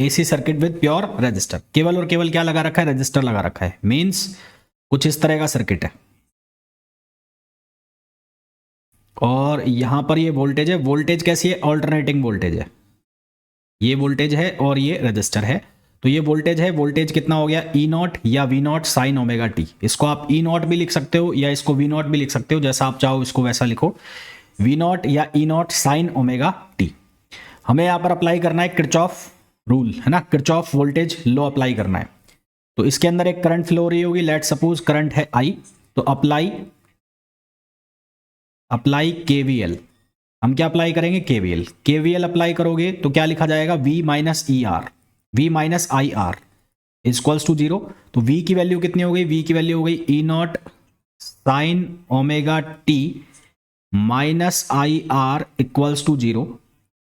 AC circuit with pure resistor, केवल और केवल क्या लगा रखा है, रेजिस्टर लगा रखा है, मींस कुछ इस तरह का सर्किट है। और यहां पर ये वोल्टेज है, वोल्टेज कैसी है, ऑल्टरनेटिंग वोल्टेज है, ये वोल्टेज है और ये रजिस्टर है। तो ये वोल्टेज है, वोल्टेज कितना हो गया, ई नॉट या V naught sine omega T. इसको आप ई नॉट भी लिख सकते हो या इसको वी नॉट भी लिख सकते हो, जैसा आप चाहो इसको वैसा लिखो, वी नॉट या ई नॉट साइन ओमेगा टी। हमें यहां पर अप्लाई करना है किरचॉफ रूल, है ना, किरचॉफ वोल्टेज लॉ अप्लाई करना है। तो इसके अंदर एक करंट फ्लो हो रही होगी, लेट सपोज करंट है आई, तो अप्लाई केवीएल। हम क्या अप्लाई करेंगे, केवीएल। केवीएल अप्लाई करोगे तो क्या लिखा जाएगा, V minus E R, V minus I R equals to zero. तो V की वैल्यू कितनी हो गई, V की वैल्यू हो गई E naught sine omega T minus I R equals to zero.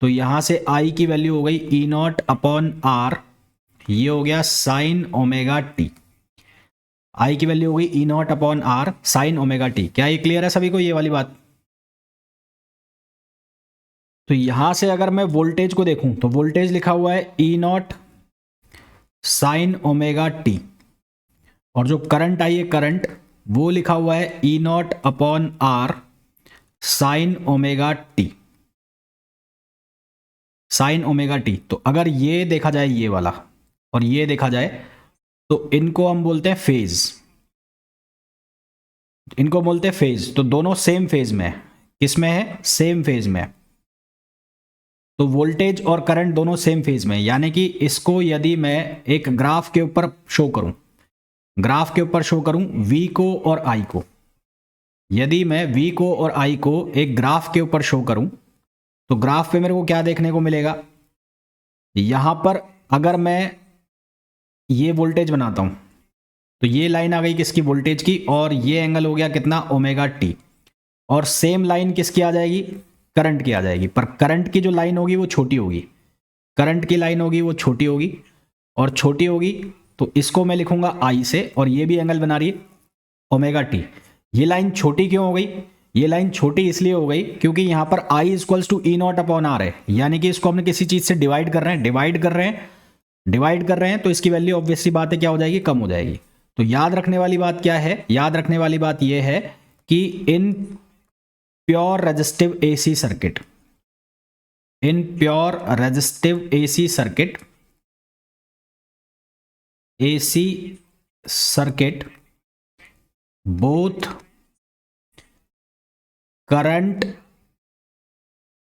तो यहां से I की वैल्यू हो गई ई नॉट अपॉन आर, ये हो गया साइन ओमेगा टी। I की वैल्यू हो गई E naught upon R sine omega T. क्या ये क्लियर है सभी को, ये वाली बात। तो यहां से अगर मैं वोल्टेज को देखूं तो वोल्टेज लिखा हुआ है E naught sine omega T, और जो करंट आई है करंट, वो लिखा हुआ है E naught upon R sine omega T, sine omega T. तो अगर ये देखा जाए ये वाला और ये देखा जाए तो इनको हम बोलते हैं फेज, इनको बोलते हैं फेज। तो दोनों सेम फेज में है, किसमें है, सेम फेज में है। तो वोल्टेज और करंट दोनों सेम फेज में है, यानी कि इसको यदि मैं एक ग्राफ के ऊपर शो करूं, ग्राफ के ऊपर शो करूं V को और I को, यदि मैं V को और I को एक ग्राफ के ऊपर शो करूं तो ग्राफ पे मेरे को क्या देखने को मिलेगा, यहां पर अगर मैं ये वोल्टेज बनाता हूं तो ये लाइन आ गई किसकी, वोल्टेज की, और ये एंगल हो गया कितना, ओमेगा टी। और सेम लाइन किसकी आ जाएगी, करंट की आ जाएगी, पर करंट की जो लाइन होगी वो छोटी होगी, करंट की लाइन होगी वो छोटी होगी, और छोटी होगी तो इसको मैं लिखूंगा आई से, और ये भी एंगल बना रही है ओमेगा टी। ये लाइन छोटी क्यों हो गई, ये लाइन छोटी इसलिए हो गई क्योंकि यहां पर I equals to E naught upon R है, यानी कि इसको हमने किसी चीज से डिवाइड कर रहे हैं, डिवाइड कर रहे हैं, तो इसकी वैल्यू ऑब्वियसली बात है क्या हो जाएगी, कम हो जाएगी। तो याद रखने वाली बात क्या है, याद रखने वाली बात यह है कि in pure resistive AC circuit, in pure resistive AC circuit, AC circuit, both current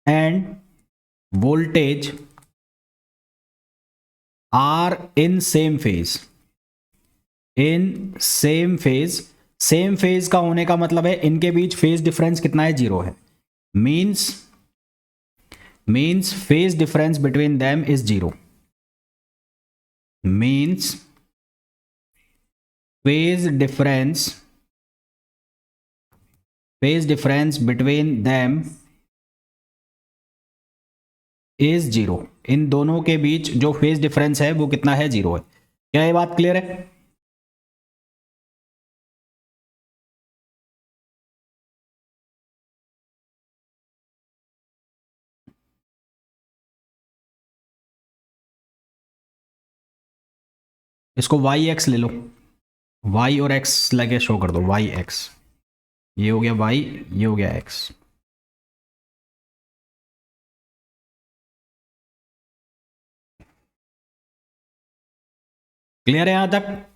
and voltage are in same phase, in same phase। Same phase का होने का मतलब है इनके बीच फेज डिफरेंस कितना है, जीरो है, means phase difference between them is zero, means phase difference between them is zero. इन दोनों के बीच जो फेज डिफरेंस है वो कितना है, जीरो है। क्या ये बात क्लियर है। इसको वाई एक्स ले लो, वाई और एक्स लगे शो कर दो, वाई एक्स, ये हो गया वाई, ये हो गया एक्स। क्लियर है यहां तक।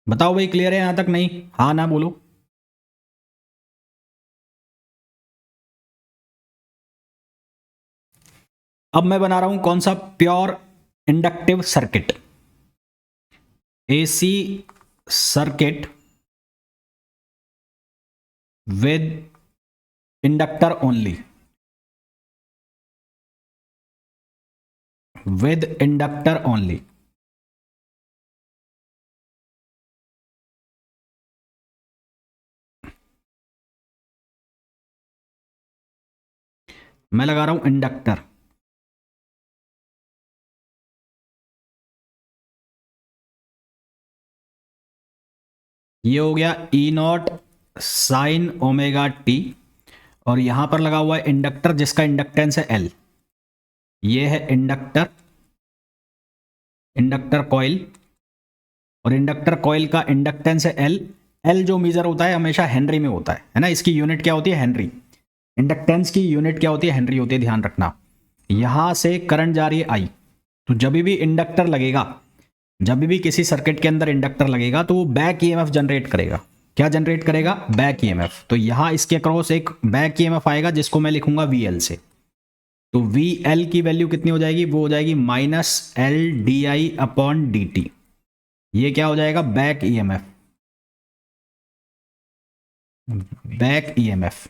बताओ भाई क्लियर है यहां तक, नहीं हाँ ना बोलो। अब मैं बना रहा हूं कौन सा, pure inductive circuit, AC circuit with inductor only, with inductor only. मैं लगा रहा हूं इंडक्टर, ये हो गया E naught sine omega T, और यहां पर लगा हुआ है इंडक्टर जिसका इंडक्टेंस है एल। ये है इंडक्टर, इंडक्टर कॉइल, और इंडक्टर कॉइल का इंडक्टेंस है एल। एल जो मेजर होता है हमेशा हेनरी में होता है ना, इसकी यूनिट क्या होती है, हेनरी। इंडक्टेंस की यूनिट क्या होती है, हेनरी होती है, ध्यान रखना। यहां से करंट जा रही है आई, तो जब भी इंडक्टर लगेगा, जब भी किसी सर्किट के अंदर इंडक्टर लगेगा तो वो बैक ईएमएफ जनरेट करेगा। क्या जनरेट करेगा, बैक ईएमएफ। तो यहां इसके अक्रॉस एक बैक ईएमएफ आएगा जिसको मैं लिखूंगा वीएल से। तो वीएल की वैल्यू कितनी हो जाएगी, वो हो जाएगी minus L D I upon D T. ये क्या हो जाएगा, बैक ईएमएफ, बैक ईएमएफ।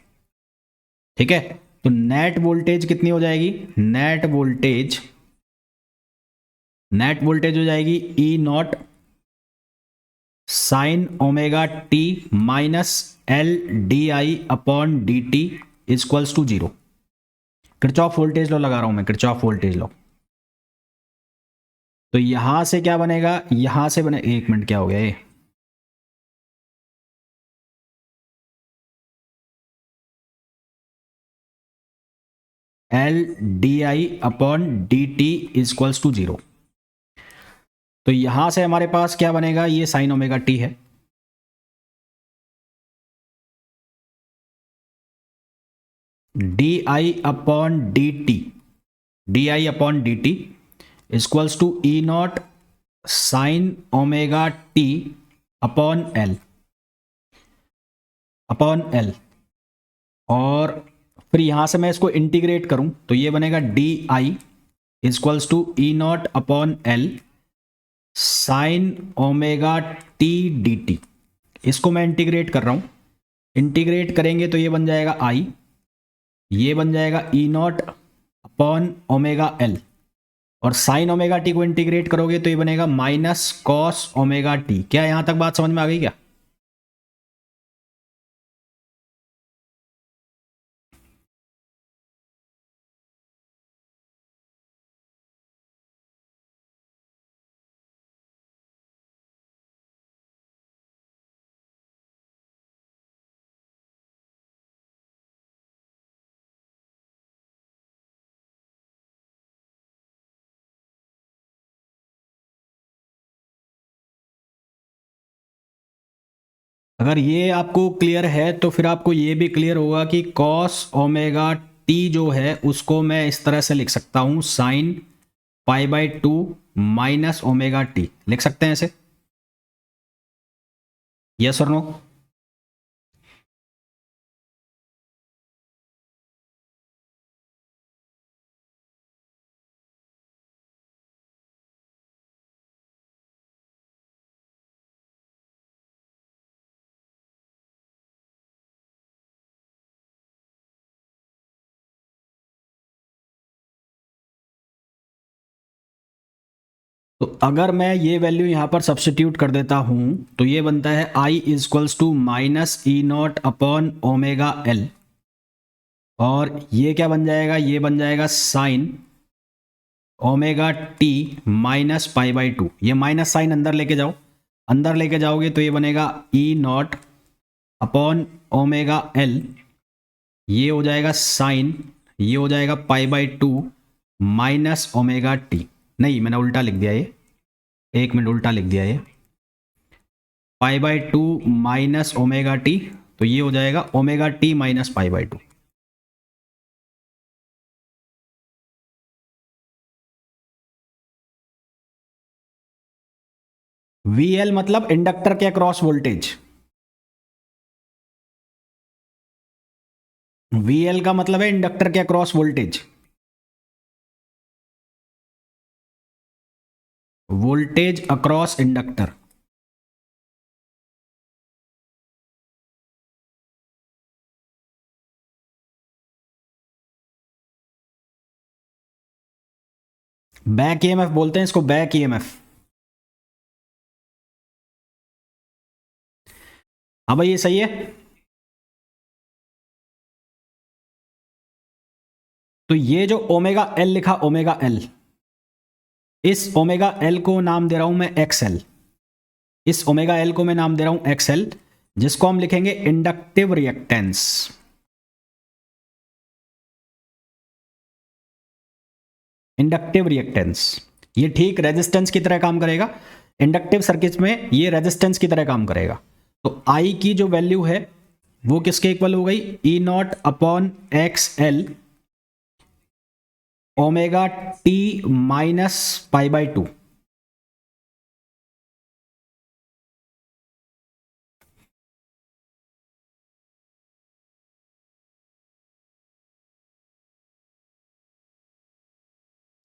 ठीक है, तो नेट वोल्टेज कितनी हो जाएगी, नेट वोल्टेज, नेट वोल्टेज हो जाएगी E naught sine omega T minus L D I upon D T equals to 0। Kirchhoff voltage law लगा रहा हूं मैं, किरचॉफ वोल्टेज लॉ। तो यहां से क्या बनेगा, यहां से बने, एक मिनट क्या हो गया ये, L D I upon D T equals to 0। तो यहां से हमारे पास क्या बनेगा, ये साइन ओमेगा टी है, D I upon D T, D I upon D T equals to E naught sine omega T upon L, upon L. और फिर यहां से मैं इसको इंटीग्रेट करूं तो ये बनेगा D I equals to E naught upon L sine omega T D T. इसको मैं इंटीग्रेट कर रहा हूं, इंटीग्रेट करेंगे तो ये बन जाएगा आई, ये बन जाएगा ई नॉट अपॉन ओमेगा एल, और साइन ओमेगा टी को इंटीग्रेट करोगे तो ये बनेगा माइनस कॉस ओमेगा टी। क्या यहां तक बात समझ में आ गई क्या? अगर ये आपको क्लियर है तो फिर आपको ये भी क्लियर होगा कि कॉस ओमेगा टी जो है उसको मैं इस तरह से लिख सकता हूं, sine pi by two minus omega T, लिख सकते हैं ऐसे, यस और नो? तो अगर मैं ये वैल्यू यहां पर सब्सटीट्यूट कर देता हूं तो ये बनता है I equals to minus E naught upon omega L, और ये क्या बन जाएगा, ये बन जाएगा sine omega T minus pi by two. ये माइनस साइन अंदर लेके जाओ, अंदर लेके जाओगे तो ये बनेगा E naught upon omega L, ये हो जाएगा साइन, ये हो जाएगा pi by two minus omega T. नहीं, मैंने उल्टा लिख दिया ये, एक मिनट, उल्टा लिख दिया ये, pi by two minus omega T, तो ये हो जाएगा omega T minus pi by two. VL मतलब इंडक्टर के अक्रॉस वोल्टेज, वीएल का मतलब है इंडक्टर के across voltage, voltage across inductor. Back EMF बोलते हैं इसको, बैक ईएमएफ। हाँ भाई, ये सही है। तो ये जो ओमेगा एल लिखा, ओमेगा एल, इस ओमेगा एल को नाम दे रहा हूं मैं एक्स एल, इस ओमेगा एल को मैं नाम दे रहा हूं एक्सएल, जिसको हम लिखेंगे इंडक्टिव रिएक्टेंस। इंडक्टिव रिएक्टेंस ये ठीक रेजिस्टेंस की तरह काम करेगा। इंडक्टिव सर्किट में ये रेजिस्टेंस की तरह काम करेगा। तो आई की जो वैल्यू है वो किसके इक्वल हो गई, E naught upon X L omega T minus pi by two.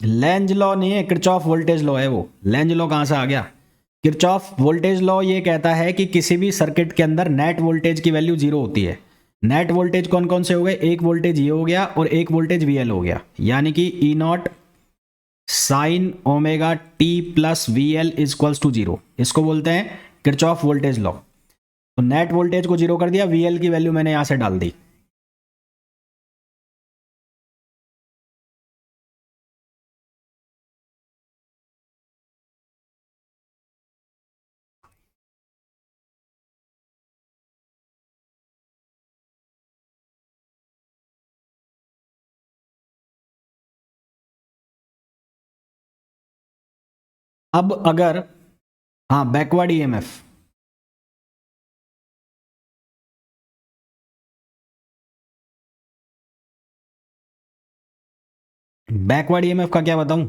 Lenz law नहीं है, किरचॉफ वोल्टेज लॉ है वो। लेंज लॉ कहां से आ गया? किरचॉफ वोल्टेज लॉ ये कहता है कि किसी भी सर्किट के अंदर नेट वोल्टेज की वैल्यू जीरो होती है। नेट वोल्टेज कौन कौन से हो गए, एक वोल्टेज ये हो गया और एक वोल्टेज वी एल हो गया, यानी कि E naught sine omega T plus V L equals to zero. इसको बोलते हैं किरचॉफ वोल्टेज लॉ। तो नेट वोल्टेज को जीरो कर दिया, वी एल की वैल्यू मैंने यहां से डाल दी। अब अगर, हाँ, बैकवर्ड ईएमएफ, बैकवर्ड ईएमएफ का क्या बताऊं?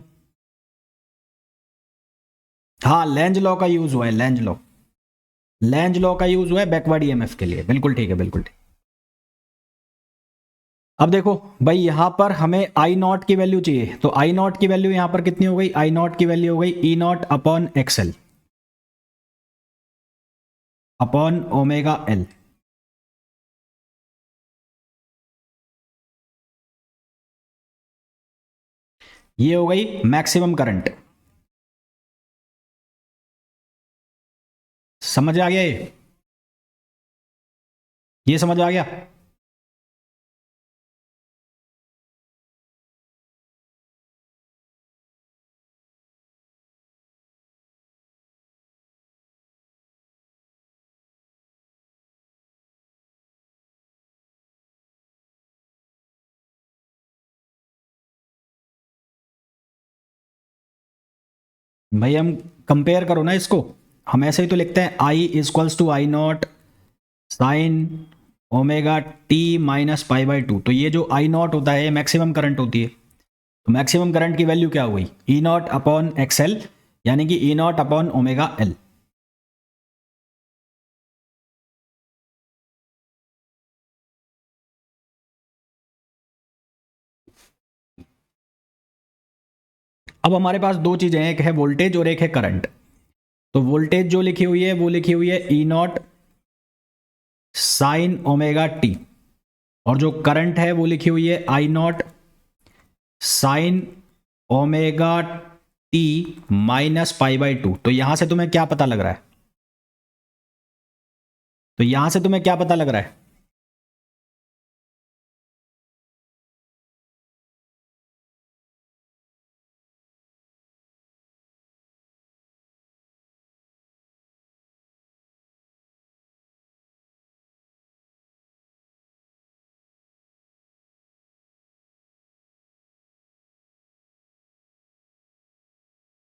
हाँ, लेंज लॉ का यूज हुआ है, लेंज लॉ, लेंज लॉ का यूज हुआ है बैकवर्ड ईएमएफ के लिए। बिल्कुल ठीक है, बिल्कुल ठीक। अब देखो भाई, यहां पर हमें आई नॉट की वैल्यू चाहिए, तो आई नॉट की वैल्यू यहां पर कितनी हो गई, आई नॉट की वैल्यू हो गई E naught upon XL upon omega L. ये हो गई मैक्सिमम करंट। समझ आ गया? ये समझ आ गया? भाई हम कंपेयर करो ना इसको, हम ऐसे ही तो लिखते हैं I equals to I naught sine omega T minus pi by two. तो ये जो आई नॉट होता है ये मैक्सिमम करंट होती है। तो मैक्सिमम करंट की वैल्यू क्या हुई, ई नॉट अपॉन एक्सएल, यानी कि E naught upon omega L. अब हमारे पास दो चीजें हैं, एक है वोल्टेज और एक है करंट। तो वोल्टेज जो लिखी हुई है वो लिखी हुई है E naught sine omega T, और जो करंट है वो लिखी हुई है I naught sine omega T minus pi by two. तो यहां से तुम्हें क्या पता लग रहा है, तो यहां से तुम्हें क्या पता लग रहा है?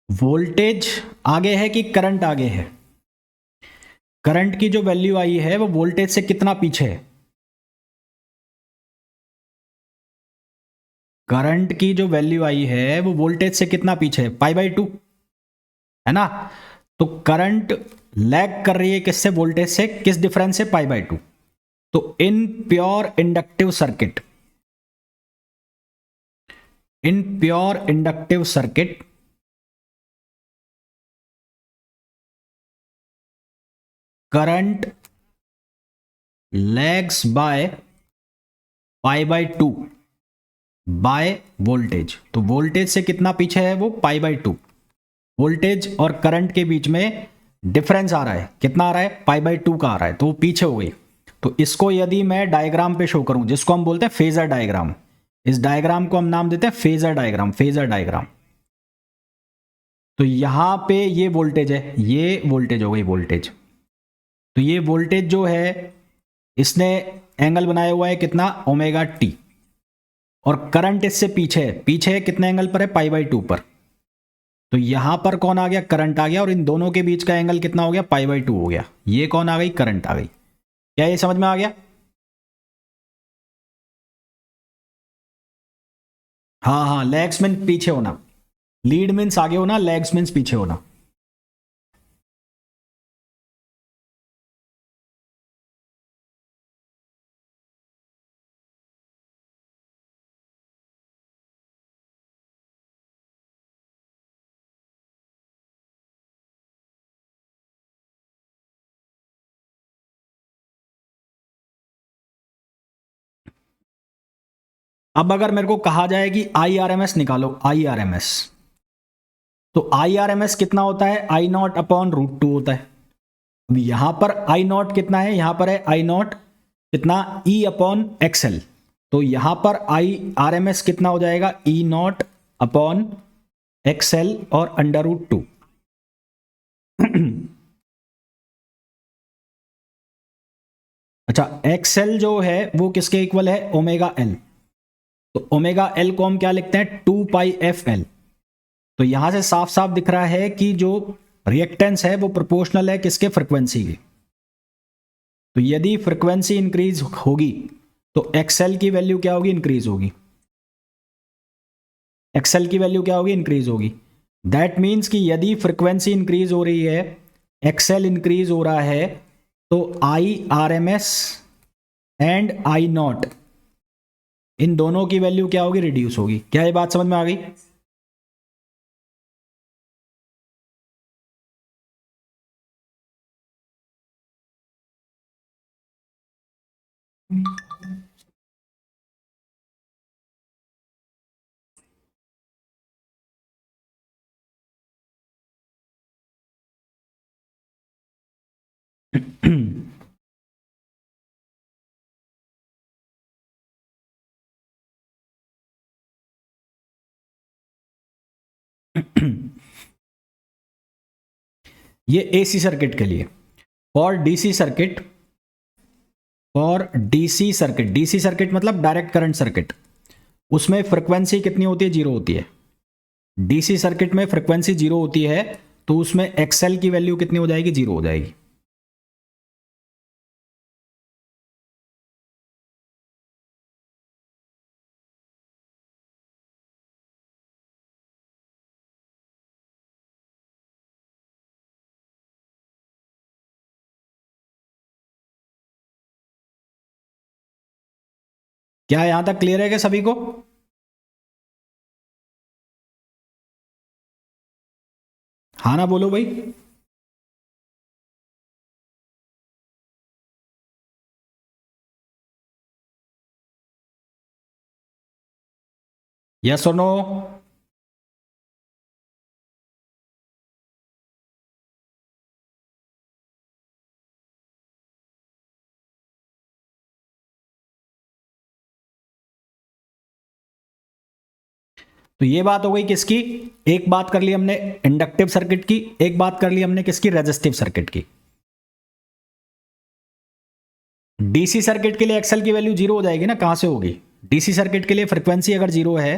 वोल्टेज आगे है कि करंट आगे है? करंट की जो वैल्यू आई है वो वोल्टेज से कितना पीछे है? करंट की जो वैल्यू आई है वो वोल्टेज से कितना पीछे है, पाई बाई टू, है ना? तो करंट लैग कर रही है किससे, वोल्टेज से, किस डिफरेंस से, पाई बाई टू। तो in pure inductive circuit, in pure inductive circuit current lags by pi by two by voltage. तो वोल्टेज से कितना पीछे है वो, पाई बाई टू। वोल्टेज और करंट के बीच में डिफरेंस आ रहा है, कितना आ रहा है, पाई बाई टू का आ रहा है, तो वो पीछे हो गई। तो इसको यदि मैं डायग्राम पे शो करूं, जिसको हम बोलते हैं फेजर डायग्राम, इस डायग्राम को हम नाम देते हैं फेजर डायग्राम, फेजर डायग्राम। तो यहां पे ये वोल्टेज है, ये वोल्टेज हो गई वोल्टेज। तो ये वोल्टेज जो है इसने एंगल बनाया हुआ है कितना, ओमेगा टी, और करंट इससे पीछे है, पीछे कितने एंगल पर है, पाई बाई 2 पर। तो यहां पर कौन आ गया, करंट आ गया, और इन दोनों के बीच का एंगल कितना हो गया, पाई बाई 2 हो गया। ये कौन आ गई, करंट आ गई। क्या ये समझ में आ गया? हाँ हाँ, लेग्स मीन पीछे होना, लीड मीन्स आगे होना, लेग्स मीन्स पीछे होना। अब अगर मेरे को कहा जाए कि आई आर एम एस निकालो, आई आर एम एस, तो आई आर एम एस कितना होता है, आई नॉट अपॉन रूट 2 होता है। अब यहां पर आई नॉट कितना है, यहां पर है आई नॉट कितना, ई अपॉन एक्सएल। तो यहां पर आई आर एम एस कितना हो जाएगा, ई नॉट अपॉन एक्सएल और अंडर रूट 2। अच्छा, एक्सएल जो है वो किसके इक्वल है, ओमेगा एल। तो ओमेगा एल को हम क्या लिखते हैं, 2 पाई एफ एल। तो यहां से साफ साफ दिख रहा है कि जो रिएक्टेंस है वो प्रोपोर्शनल है किसके, फ्रीक्वेंसी की। तो यदि फ्रीक्वेंसी इंक्रीज होगी तो एक्सएल की वैल्यू क्या होगी, इंक्रीज होगी। एक्सएल की वैल्यू क्या होगी, इंक्रीज होगी। दैट मीन्स कि यदि फ्रीक्वेंसी इंक्रीज हो रही है, एक्सएल इंक्रीज हो रहा है, तो I R M S and I naught, इन दोनों की वैल्यू क्या होगी, रिड्यूस होगी। क्या ये बात समझ में आ गई? ये एसी सर्किट के लिए। For DC circuit, for DC circuit, DC circuit मतलब डायरेक्ट करंट सर्किट, उसमें फ्रीक्वेंसी कितनी होती है, जीरो होती है। डीसी सर्किट में फ्रीक्वेंसी जीरो होती है, तो उसमें एक्सएल की वैल्यू कितनी हो जाएगी, जीरो हो जाएगी। क्या यहां तक क्लियर है क्या सभी को? हाँ ना बोलो भाई। यस और नो? तो ये बात हो गई किसकी, एक बात कर ली हमने इंडक्टिव सर्किट की, एक बात कर ली हमने किसकी, रेजिस्टिव सर्किट की। डीसी सर्किट के लिए एक्सएल की वैल्यू जीरो हो जाएगी ना, कहां से होगी, डीसी सर्किट के लिए फ्रीक्वेंसी अगर जीरो है